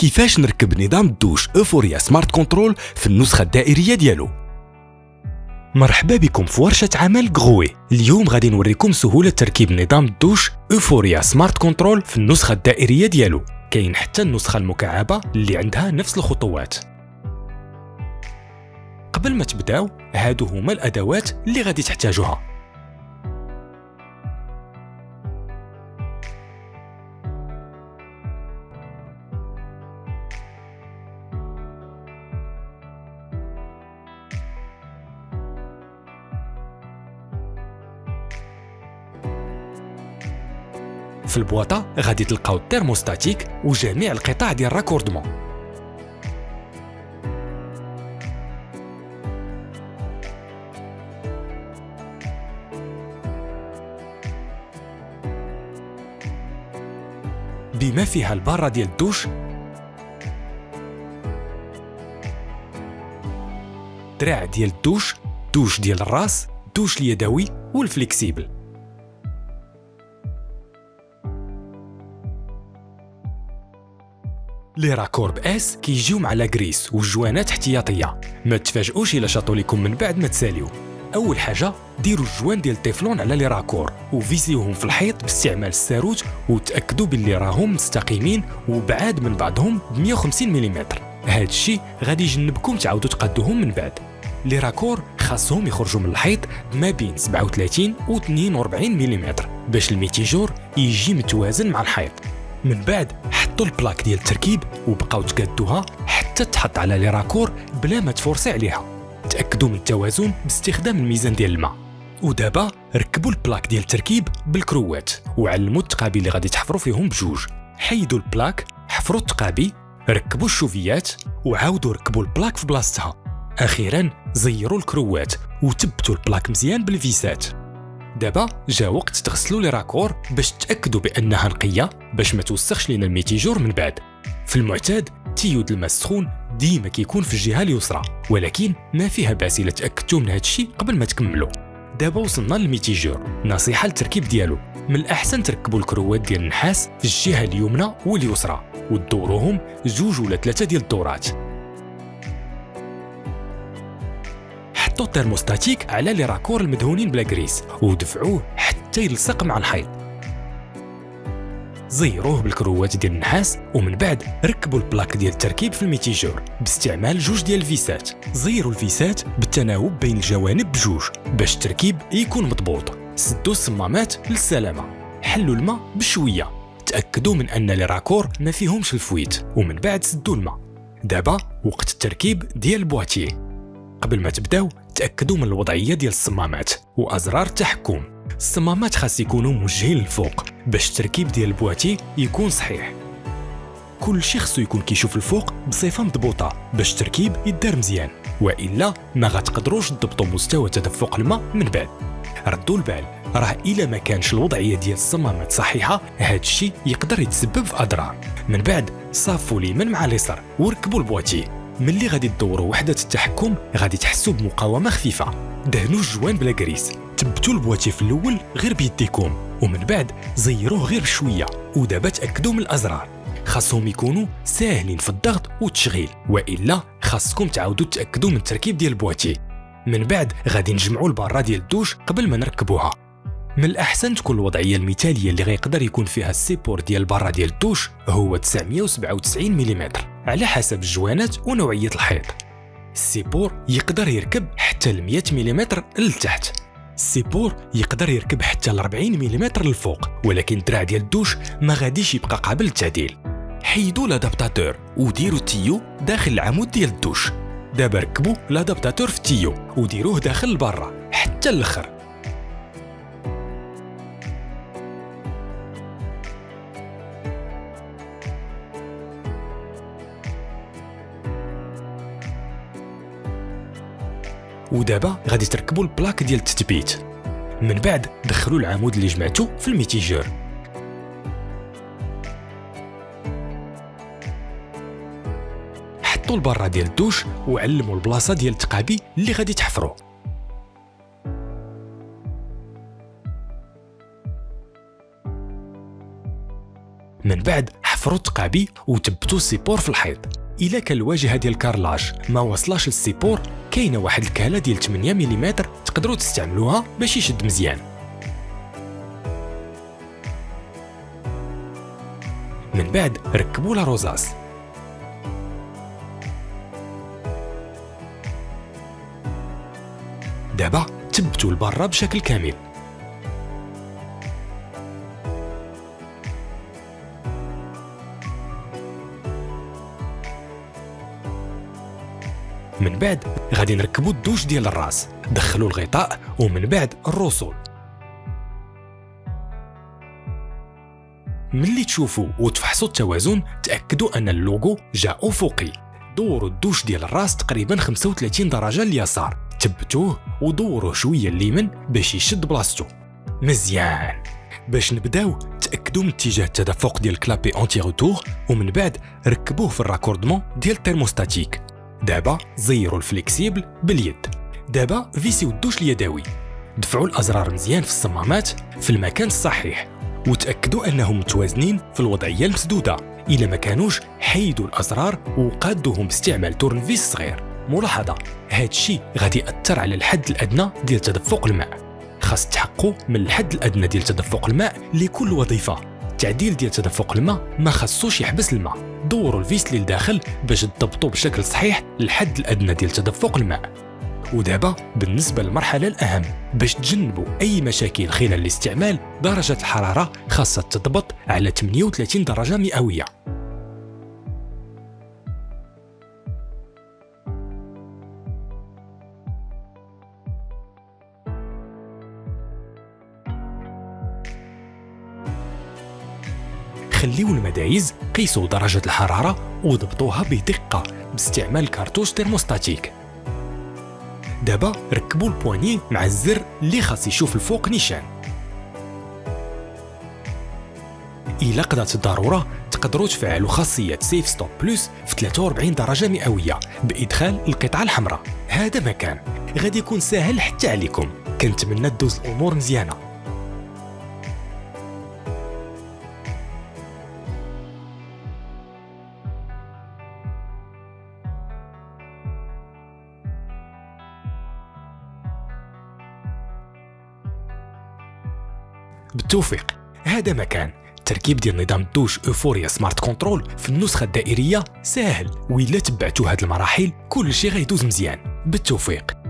كيفاش نركب نظام الدوش اوفوريا سمارت كنترول في النسخة الدائرية ديالو. مرحبا بكم في ورشة عمل غروي. اليوم غادي نوريكم سهولة تركيب نظام الدوش اوفوريا سمارت كنترول في النسخة الدائرية ديالو. كاين حتى النسخة المكعبة اللي عندها نفس الخطوات. قبل ما تبداو هادو هما الأدوات اللي غادي تحتاجوها. في البواطة غادي تلقاو الترموستاتيك وجميع القطع ديال الراكوردمون. بما فيها البارة ديال الدوش، دراع ديال الدوش، دوش ديال الراس، دوش اليدوي والفليكسيبل. لي راكورب اس كيجيو مع لاكريس والجوانات احتياطيه. ما تفاجئوش الا شاطوا لكم من بعد ما تساليو. اول حاجه ديروا الجوان ديال التيفلون على لي راكور وفيزيوهم في الحيط باستعمال الساروت وتاكدوا باللي راهم مستقيمين وبعاد من بعضهم ب 150 ملم. هذا الشيء غادي يجنبكم تعاودوا تقادوهم من بعد. لي راكور خاصهم يخرجوا من الحيط ما بين 37 و 42 ملم باش الميتيجور يجي متوازن مع الحيط. من بعد حطوا البلاك ديال التركيب وبقاو تقادوها حتى تحط على لي راكور بلا ما تفورسي عليها. تاكدوا من التوازن باستخدام الميزان ديال الماء. ودابا ركبوا البلاك ديال التركيب بالكروات وعلموا التقابي اللي غادي تحفروا فيهم بجوج. حيدوا البلاك، حفروا التقابي، ركبوا الشوفيات وعاودوا ركبوا البلاك في بلاصتها. اخيرا زيروا الكروات وثبتوا البلاك مزيان بالفيسات. دابا جا وقت تغسلوا لي راكور باش تاكدوا بانها نقيه باش ما توسخش لينا الميتيجور من بعد. في المعتاد تيود الماء السخون ديما كيكون في الجهه اليسرى، ولكن ما فيها باس الا تاكدتوا من هذا الشيء قبل ما تكملوا. دابا وصلنا للميتيجور. نصيحه للتركيب ديالو، من الاحسن تركبوا الكروات ديال النحاس في الجهه اليمنى واليسرى ودوروهم 2 ولا 3 ديال الدورات. حطوا الترموستاتيك على لي راكور المدهونين بلا كريس ودفعوه حتى يلصق مع الحيط. زيروه بالكروات ديال النحاس ومن بعد ركبوا البلاك ديال التركيب في الميتيجور باستعمال 2 ديال الفيسات. زيروا الفيسات بالتناوب بين الجوانب بجوج باش التركيب يكون مضبوط. سدوا الصمامات للسلامه. حلوا الماء بشويه، تاكدوا من ان لي راكور ما فيهمش الفويت ومن بعد سدوا الماء. دابا وقت التركيب ديال البواتيه. قبل ما تبداو تاكدوا من الوضعيه ديال الصمامات وازرار التحكم. الصمامات خاص يكونوا موجهين للفوق باش التركيب ديال البواتي يكون صحيح. كل شيء خصو يكون كيشوف الفوق بصفه مضبوطه باش التركيب يدار مزيان، والا ما غتقدروش تضبطوا مستوى تدفق الماء من بعد. ردوا البال، راه الا ما كانش الوضعيه ديال الصمامات صحيحه هذا الشيء يقدر يتسبب في اضرار. من بعد صافوا اليمين مع اليسار وركبوا البواتي. ملي غادي تدوروا وحده التحكم غادي تحسوا بمقاومه خفيفه. دهنوا الجوان بلا كريس، ثبتوا البواتي في الاول غير بيديكم ومن بعد زيروه غير بشويه. ودابا تاكدوا من الازرار، خاصهم يكونوا ساهلين في الضغط والتشغيل، والا خاصكم تعاودوا تاكدوا من التركيب ديال البواتي. من بعد غادي نجمعوا الباره ديال الدوش قبل ما نركبوها. من الاحسن تكون الوضعيه المثاليه اللي غيقدر يكون فيها السيبور ديال الباره ديال الدوش هو 997 ملم على حسب الجوانات ونوعيه الحيط. السيبور يقدر يركب حتى ل 100 ملم لتحت. السيبور يقدر يركب حتى ل 40 ملم للفوق، ولكن الدراع ديال الدوش ما غاديش يبقى قابل للتعديل. حيدوا لادابتاتور وديروا التيو داخل العمود ديال الدوش. دابا ركبوا لادابتاتور في التيو وديروه داخل البره حتى الاخر. ودابا غادي تركبوا البلاك ديال التثبيت. من بعد دخلوا العمود اللي جمعتو في الميتيجور. حطوا البره ديال الدوش وعلموا البلاصه ديال التقابي اللي غادي تحفروا. من بعد حفروا التقابي وثبتوا السيبور في الحيط. الا كان الواجهه ديال الكارلاج ما وصلاش للسيبور، كاينه واحد الكاله ديال 8 ملم تقدروا تستعملوها باش يشد مزيان. من بعد ركبوا لا روزاس. دابا ثبتوا البرة بشكل كامل. من بعد غادي نركبوا الدوش ديال الراس. دخلوا الغطاء ومن بعد الرسول. ملي تشوفوا وتفحصوا التوازن تأكدوا أن اللوغو جاء أفقي. دوروا الدوش ديال الراس تقريبا 35 درجة لليسار، ثبتوه ودوروه شوية اليمين باش يشد بلاصتو مزيان. باش نبداو تأكدوا من اتجاه التدفق ديال الكلابي أنتي روتور ومن بعد ركبوه في الراكوردمون ديال الترموستاتيك. دابا زيروا الفليكسيبل باليد. دابا فيسيو الدوش اليدوي. دفعوا الأزرار مزيان في الصمامات في المكان الصحيح وتأكدوا أنهم متوازنين في الوضعية المسدودة. إلا ما كانوش حيدوا الأزرار وقادوهم باستعمال تورنفيس صغير. ملاحظة، هاد الشيء غادي يأثر على الحد الأدنى ديال تدفق الماء. خاص تحققوا من الحد الأدنى ديال تدفق الماء لكل وظيفة. التعديل ديال تدفق الماء ما خاصوش يحبس الماء. دوروا الفيس للداخل باش تضبطوا بشكل صحيح الحد الأدنى ديال تدفق الماء. ودابا بالنسبة للمرحلة الأهم، باش تجنبوا أي مشاكل خلال الاستعمال، درجة الحرارة خاصة تضبط على 38 درجة مئوية. خليوا المدايز قيسوا درجة الحرارة وضبطوها بدقة باستعمال كارتوش ترموستاتيك. دابا ركبوا البواني مع الزر اللي خاص يشوف الفوق نيشان. إلا قضات الضرورة تقدروا تفعلوا خاصية سيف ستوب بلس في 43 درجة مئوية بإدخال القطعة الحمراء. هذا مكان غادي يكون سهل حتى عليكم. كنتمنى تدوز الأمور مزيانة. بالتوفيق. هذا مكان التركيب ديال نظام الدوش ايفوريا سمارت كنترول في النسخة الدائرية سهل، وإلا تبعتوا هاد المراحل كل شيء غيدوز مزيان. بالتوفيق.